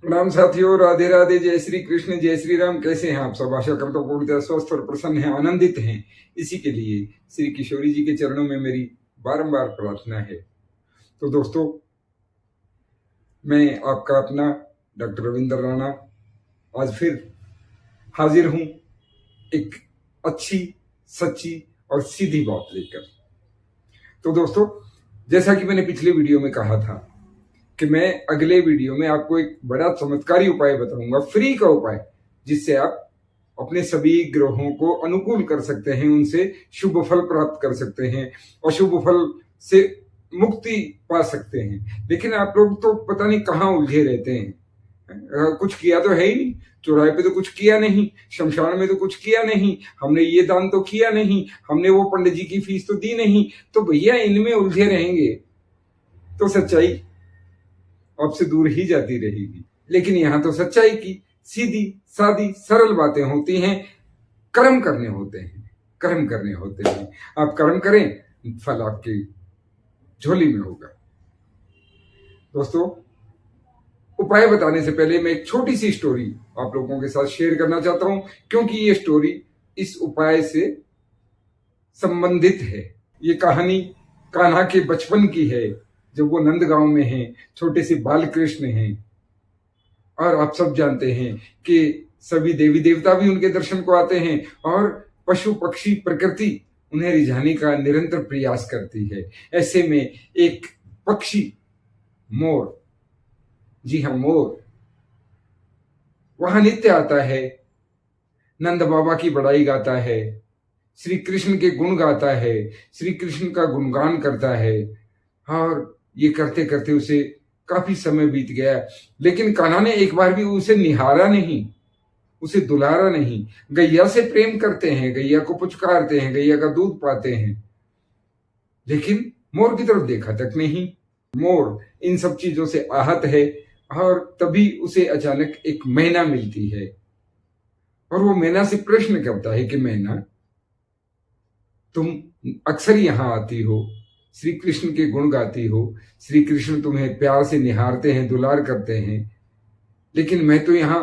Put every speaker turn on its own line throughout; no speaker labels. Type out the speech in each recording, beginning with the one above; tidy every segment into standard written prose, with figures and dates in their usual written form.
प्रणाम साथियों, राधे राधे, जय श्री कृष्ण, जय श्री राम। कैसे हैं आप सब? आशा करता हूँ पूर्णतः स्वस्थ और प्रसन्न हैं, आनंदित हैं। इसी के लिए श्री किशोरी जी के चरणों में मेरी बारंबार प्रार्थना है। तो दोस्तों, मैं आपका अपना डॉक्टर रविंद्र राणा आज फिर हाजिर हूं एक अच्छी, सच्ची और सीधी बात लेकर। तो दोस्तों, जैसा कि मैंने पिछले वीडियो में कहा था कि मैं अगले वीडियो में आपको एक बड़ा चमत्कारी उपाय बताऊंगा, फ्री का उपाय, जिससे आप अपने सभी ग्रहों को अनुकूल कर सकते हैं, उनसे शुभ फल प्राप्त कर सकते हैं, अशुभ फल से मुक्ति पा सकते हैं। लेकिन आप लोग तो पता नहीं कहाँ उलझे रहते हैं। कुछ किया तो है ही नहीं, चौराहे पे तो कुछ किया नहीं, शमशान में तो कुछ किया नहीं, हमने ये दान तो किया नहीं, हमने वो पंडित जी की फीस तो दी नहीं। तो भैया, इनमें उलझे रहेंगे तो सच्चाई आपसे दूर ही जाती रहेगी। लेकिन यहां तो सच्चाई की सीधी सादी सरल बातें होती हैं। कर्म करने होते हैं, कर्म करने होते हैं। आप कर्म करें, फल आपकी झोली में होगा। दोस्तों, उपाय बताने से पहले मैं एक छोटी सी स्टोरी आप लोगों के साथ शेयर करना चाहता हूं, क्योंकि ये स्टोरी इस उपाय से संबंधित है। ये कहानी कान्हा के बचपन की है, जब वो नंदगांव में हैं, छोटे से बाल कृष्ण हैं। और आप सब जानते हैं कि सभी देवी देवता भी उनके दर्शन को आते हैं, और पशु पक्षी प्रकृति उन्हें रिझाने का निरंतर प्रयास करती है। ऐसे में एक पक्षी, मोर, जी हाँ मोर, वहां नित्य आता है, नंद बाबा की बड़ाई गाता है, श्री कृष्ण के गुण गाता है, श्री कृष्ण का गुणगान करता है। और ये करते करते उसे काफी समय बीत गया, लेकिन कान्हा ने एक बार भी उसे निहारा नहीं, उसे दुलारा नहीं। गैया से प्रेम करते हैं, गैया को पुचकारते हैं, गैया का दूध पाते हैं, लेकिन मोर की तरफ देखा तक नहीं। मोर इन सब चीजों से आहत है, और तभी उसे अचानक एक मैना मिलती है, और वो मैना से प्रश्न करता है कि मैना, तुम अक्सर यहाँ आती हो, श्री कृष्ण के गुण गाती हो, श्री कृष्ण तुम्हें प्यार से निहारते हैं, दुलार करते हैं, लेकिन मैं तो यहाँ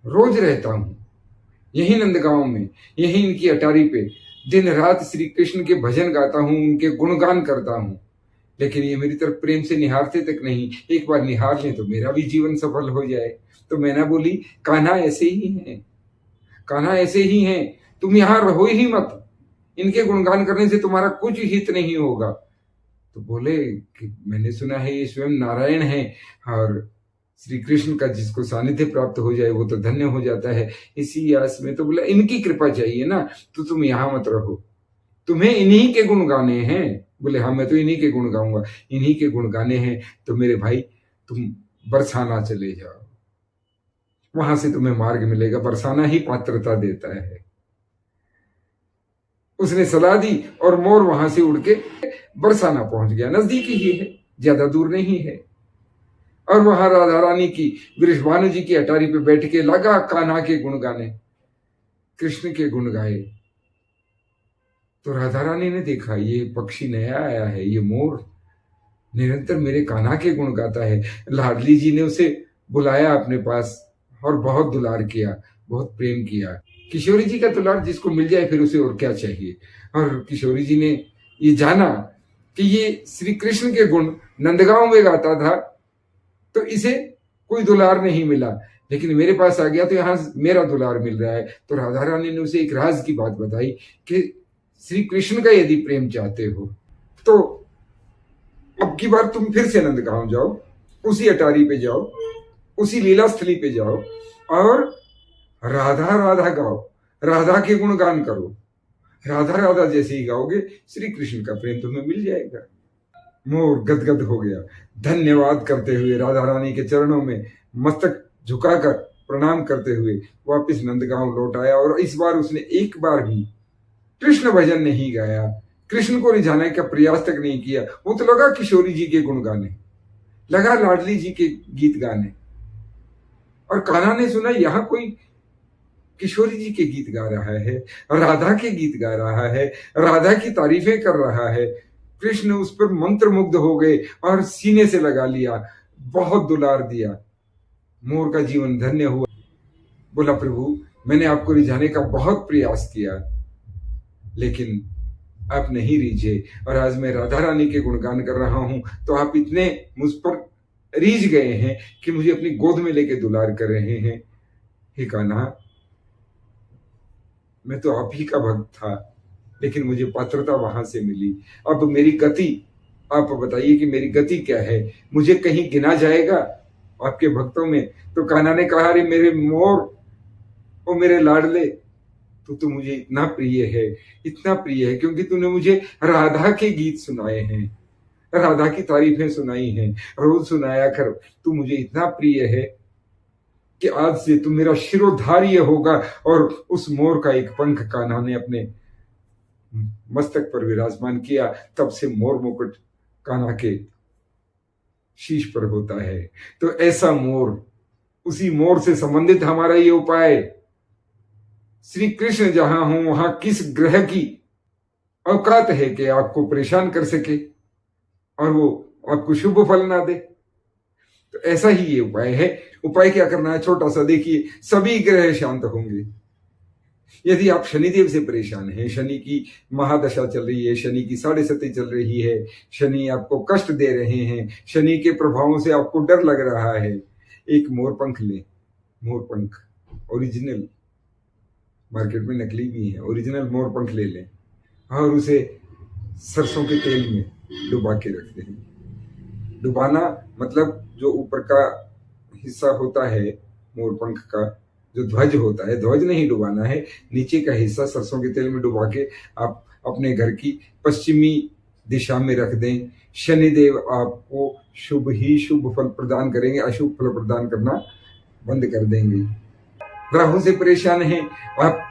रोज रहता हूं, यही नंदगांव में, यही इनकी अटारी पे दिन रात श्री कृष्ण के भजन गाता हूं, उनके गुणगान करता हूं, लेकिन ये मेरी तरफ प्रेम से निहारते तक नहीं। एक बार निहार लें तो मेरा भी जीवन सफल हो जाए। तो मैना बोली, कान्हा ऐसे ही है, कान्हा ऐसे ही है, तुम यहाँ रहो ही मत, इनके गुणगान करने से तुम्हारा कुछ हित नहीं होगा। तो बोले कि मैंने सुना है ये स्वयं नारायण है, और श्री कृष्ण का जिसको सानिध्य प्राप्त हो जाए वो तो धन्य हो जाता है, इसी आस में। तो बोला, इनकी कृपा चाहिए ना, तो तुम यहां मत रहो, तुम्हें इन्हीं के गुण गाने हैं। बोले, हाँ मैं तो इन्हीं के गुण गाऊंगा, इन्हीं के गुण गाने हैं। तो मेरे भाई, तुम बरसाना चले जाओ, वहां से तुम्हें मार्ग मिलेगा, बरसाना ही पात्रता देता है। उसने सलाह दी, और मोर वहां से उड़ के बरसाना पहुंच गया, नजदीक ही है, ज्यादा दूर नहीं है। और वहां राधा रानी की, वृषभानु जी की अटारी पे बैठ के लगा कान्हा के गुण गाने, कृष्ण के गुण गाए। तो राधा रानी ने देखा, ये पक्षी नया आया है, ये मोर निरंतर मेरे कान्हा के गुण गाता है। लाडली जी ने उसे बुलाया अपने पास, और बहुत दुलार किया, बहुत प्रेम किया। किशोरी जी का दुलार जिसको मिल जाए, फिर उसे और क्या चाहिए। और किशोरी जी ने ये जाना कि ये श्री कृष्ण के गुण नंदगांव में गाता था, तो इसे कोई दुलार नहीं मिला, लेकिन मेरे पास आ गया तो यहां मेरा दुलार मिल रहा है। तो राधा रानी ने उसे एक राज की बात बताई कि श्री कृष्ण का यदि प्रेम चाहते हो तो अब की बार तुम फिर से नंदगांव जाओ, उसी अटारी पे जाओ, उसी लीला स्थली पे जाओ, और राधा राधा गाओ, राधा के गुणगान करो। राधा राधा जैसे ही गाओगे, श्री कृष्ण का प्रेम तुम्हें मिल जाएगा। मोर गदगद हो गया, धन्यवाद करते हुए राधा रानी के चरणों में मस्तक झुकाकर प्रणाम करते हुए वापस नंदगांव लौट आया। और इस बार उसने एक बार भी कृष्ण भजन नहीं गाया, कृष्ण को रिझाने का प्रयास तक नहीं किया। वो तो लगा किशोरी जी के गुण गाने, लगा लाडली जी के गीत गाने। और कान्हा ने सुना यहाँ कोई किशोरी जी के गीत गा रहा है, राधा के गीत गा रहा है, राधा की तारीफें कर रहा है। कृष्ण उस पर मंत्रमुग्ध हो गए और सीने से लगा लिया, बहुत दुलार दिया। मोर का जीवन धन्य हुआ। बोला प्रभु, मैंने आपको रिझाने का बहुत प्रयास किया, लेकिन आप नहीं रीझे, और आज मैं राधा रानी के गुणगान कर रहा हूं तो आप इतने मुझ पर रीझ गए हैं कि मुझे अपनी गोद में लेके दुलार कर रहे हैं। हे कान्हा, मैं तो आप ही का भक्त था, लेकिन मुझे पात्रता वहां से मिली। अब मेरी गति, आप बताइए कि मेरी गति क्या है? मुझे कहीं गिना जाएगा आपके भक्तों में? तो कान्हा ने कहा, अरे मेरे मोर, ओ मेरे लाडले, तो मुझे इतना प्रिय है, इतना प्रिय है, क्योंकि तूने मुझे राधा के गीत सुनाए हैं, राधा की तारीफें सुनाई हैं, रोज सुनाया कर। तू मुझे इतना प्रिय है कि आज से तू मेरा शिरोधार्य होगा। और उस मोर का एक पंख कान्हा ने अपने मस्तक पर विराजमान किया। तब से मोर मुकुट कान्हा के शीश पर होता है। तो ऐसा मोर, उसी मोर से संबंधित हमारा ये उपाय। श्री कृष्ण जहां हो वहां किस ग्रह की औकात है कि आपको परेशान कर सके और वो आपको शुभ फल ना दे? तो ऐसा ही ये उपाय है। उपाय क्या करना है? छोटा सा देखिए, सभी ग्रह शांत होंगे। यदि आप शनिदेव से परेशान हैं, शनि की महादशा चल रही है, शनि की 7.5 चल रही है, शनि आपको कष्ट दे रहे हैं, शनि के प्रभावों से आपको डर लग रहा है, एक मोरपंख लें। मोरपंख ओरिजिनल, मार्केट में नकली भी है, ओरिजिनल मोरपंख ले लें और उसे सरसों के तेल में डुबा के रख दें। डुबाना मतलब जो ऊपर का हिस्सा होता है मोरपंख का, जो ध्वज होता है, ध्वज नहीं डुबाना है, नीचे का हिस्सा सरसों के तेल में डुबा के आप अपने घर की पश्चिमी दिशा में रख दें। शनिदेव आपको शुभ ही शुभ फल प्रदान करेंगे, अशुभ फल प्रदान करना बंद कर देंगे। राहु से परेशान हैं, आप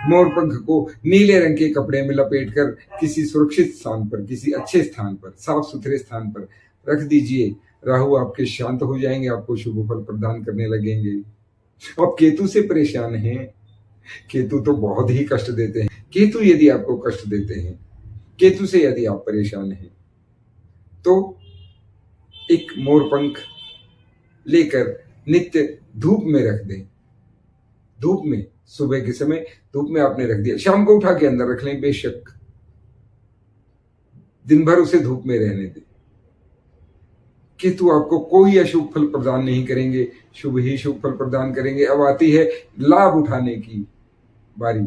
मोरपंख को नीले रंग के कपड़े में लपेटकर किसी सुरक्षित स्थान पर, किसी अच्छे स्थान पर, साफ सुथरे स्थान पर रख दीजिए। राहु आपके शांत हो जाएंगे, आपको शुभ फल प्रदान करने लगेंगे। अब केतु से परेशान हैं, केतु तो बहुत ही कष्ट देते हैं। केतु यदि आपको कष्ट देते हैं, केतु से यदि आप परेशान हैं, तो एक मोरपंख लेकर नित्य धूप में रख दें। धूप में, सुबह के समय धूप में आपने रख दिया, शाम को उठा के अंदर रख लें, बेशक दिन भर उसे धूप में रहने दें। केतु आपको कोई अशुभ फल प्रदान नहीं करेंगे, शुभ ही शुभ फल प्रदान करेंगे। अब आती है लाभ उठाने की बारी।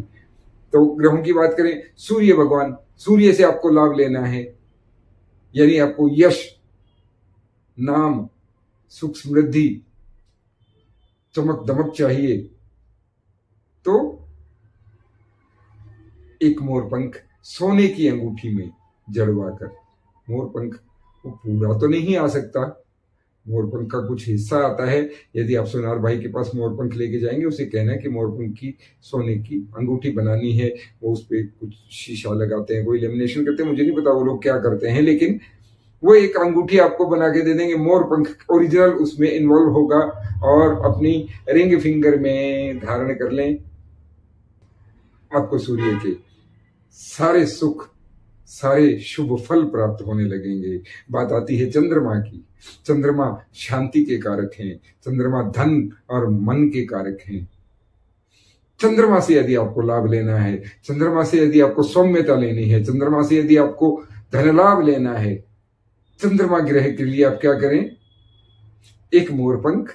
तो ग्रहों की बात करें, सूर्य भगवान, सूर्य से आपको लाभ लेना है, यानी आपको यश, नाम, सुख, समृद्धि, चमक दमक चाहिए, तो एक मोरपंख सोने की अंगूठी में जड़वाकर, मोरपंख वो पूरा तो नहीं आ सकता, मोरपंख का कुछ हिस्सा आता है। यदि आप सोनार भाई के पास मोरपंख लेके जाएंगे, उसे कहना है कि मोरपंख की सोने की अंगूठी बनानी है। वो उस पर कुछ शीशा लगाते हैं, कोई लेमिनेशन करते हैं, मुझे नहीं पता वो लोग क्या करते हैं, लेकिन वो एक अंगूठी आपको बना के दे देंगे। मोरपंख ओरिजिनल उसमें इन्वॉल्व होगा, और अपनी रिंग फिंगर में धारण कर लें। आपको सूर्य के सारे सुख, सारे शुभ फल प्राप्त होने लगेंगे। बात आती है चंद्रमा की। चंद्रमा शांति के कारक हैं, चंद्रमा धन और मन के कारक हैं। चंद्रमा से यदि आपको लाभ लेना है, चंद्रमा से यदि आपको सौम्यता लेनी है, चंद्रमा से यदि आपको धन लाभ लेना है, चंद्रमा ग्रह के लिए आप क्या करें? एक मोरपंख,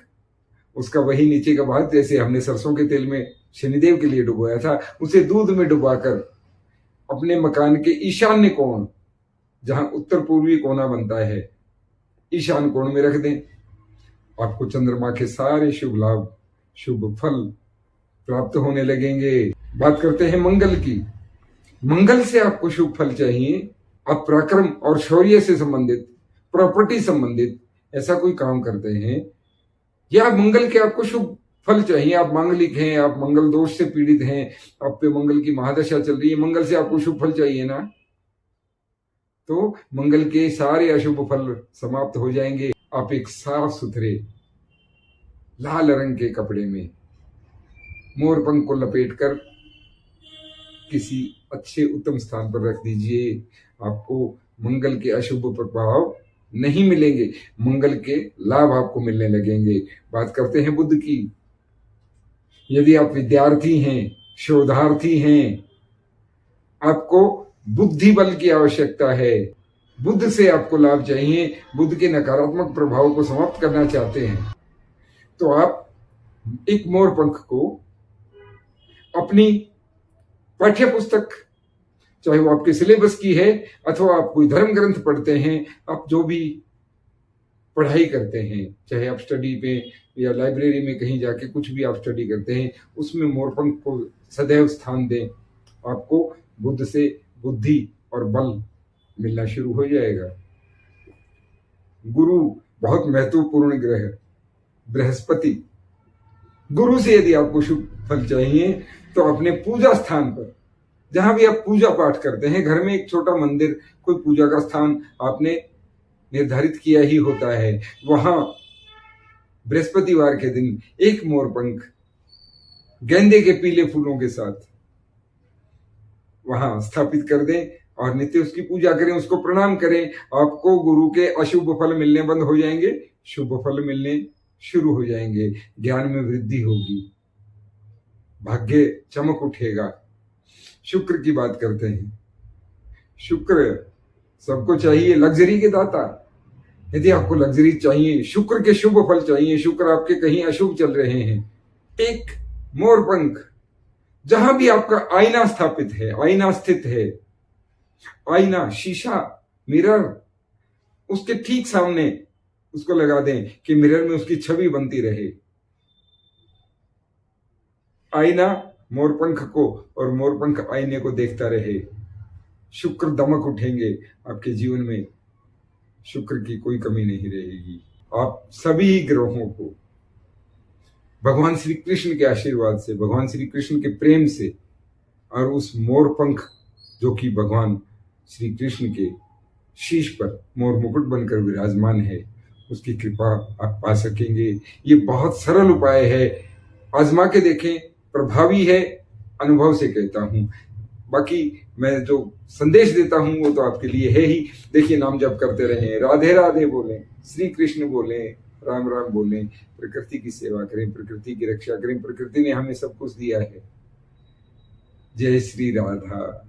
उसका वही नीचे का भाग, जैसे हमने सरसों के तेल में शनिदेव के लिए डुबोया था, उसे दूध में डुबाकर अपने मकान के ईशान्य कोण, जहां उत्तर पूर्वी कोना बनता है, ईशान कोण में रख दें। आपको चंद्रमा के सारे शुभ लाभ, शुभ फल प्राप्त होने लगेंगे। बात करते हैं मंगल की। मंगल से आपको शुभ फल चाहिए। आप पराक्रम और शौर्य से संबंधित, प्रॉपर्टी संबंधित ऐसा कोई काम करते हैं, या मंगल के आपको शुभ फल चाहिए, आप मांगलिक हैं, आप मंगल दोष से पीड़ित हैं, आप पे मंगल की महादशा चल रही है, मंगल से आपको शुभ फल चाहिए ना, तो मंगल के सारे अशुभ फल समाप्त हो जाएंगे। आप एक साफ सुथरे लाल रंग के कपड़े में मोरपंख को लपेटकर किसी अच्छे उत्तम स्थान पर रख दीजिए। आपको मंगल के अशुभ प्रभाव नहीं मिलेंगे, मंगल के लाभ आपको मिलने लगेंगे। बात करते हैं बुध की। यदि आप विद्यार्थी हैं, शोधार्थी हैं, आपको बुद्धि बल की आवश्यकता है। बुध से आपको लाभ चाहिए, बुध के नकारात्मक प्रभाव को समाप्त करना चाहते हैं, तो आप एक मोर पंख को अपनी पाठ्य पुस्तक, चाहे वो आपके सिलेबस की है अथवा आप कोई धर्म ग्रंथ पढ़ते हैं, आप जो भी पढ़ाई करते हैं, चाहे आप स्टडी पे या लाइब्रेरी में कहीं जाके कुछ भी आप स्टडी करते हैं, उसमें मोरपंख को सदैव स्थान दें। आपको बुध से बुद्धि और बल मिलना शुरू हो जाएगा। गुरु बहुत महत्वपूर्ण ग्रह, बृहस्पति। गुरु से यदि आपको शुभ फल चाहिए तो अपने पूजा स्थान पर, जहां भी आप पूजा पाठ करते हैं, घर में एक छोटा मंदिर, कोई पूजा का स्थान आपने निर्धारित किया ही होता है, वहां बृहस्पतिवार के दिन एक मोरपंख गेंदे के पीले फूलों के साथ वहां स्थापित कर दें और नित्य उसकी पूजा करें, उसको प्रणाम करें। आपको गुरु के अशुभ फल मिलने बंद हो जाएंगे, शुभ फल मिलने शुरू हो जाएंगे। ज्ञान में वृद्धि होगी, भाग्य चमक उठेगा। शुक्र की बात करते हैं। शुक्र सबको चाहिए, लग्जरी के दाता। यदि आपको लग्जरी चाहिए, शुक्र के शुभ फल चाहिए, शुक्र आपके कहीं अशुभ चल रहे हैं, एक मोरपंख जहां भी आपका आईना स्थापित है, आईना स्थित है, आईना, शीशा, मिरर, उसके ठीक सामने उसको लगा दें कि मिरर में उसकी छवि बनती रहे। आईना मोरपंख को और मोरपंख आईने को देखता रहे। शुक्र दमक उठेंगे आपके जीवन में, शुक्र की कोई कमी नहीं रहेगी। आप सभी ग्रहों को भगवान श्री कृष्ण के आशीर्वाद से, भगवान श्री कृष्ण के प्रेम से और उस मोरपंख जो कि भगवान श्री कृष्ण के शीश पर मोर मुकुट बनकर विराजमान है, उसकी कृपा आप पा सकेंगे। ये बहुत सरल उपाय है, आजमा के देखें, प्रभावी है, अनुभव से कहता हूं। बाकी मैं जो संदेश देता हूं वो तो आपके लिए है ही। देखिए, नाम जप करते रहें, राधे राधे बोलें, श्री कृष्ण बोलें, राम राम बोलें, प्रकृति की सेवा करें, प्रकृति की रक्षा करें। प्रकृति ने हमें सब कुछ दिया है। जय श्री राधा।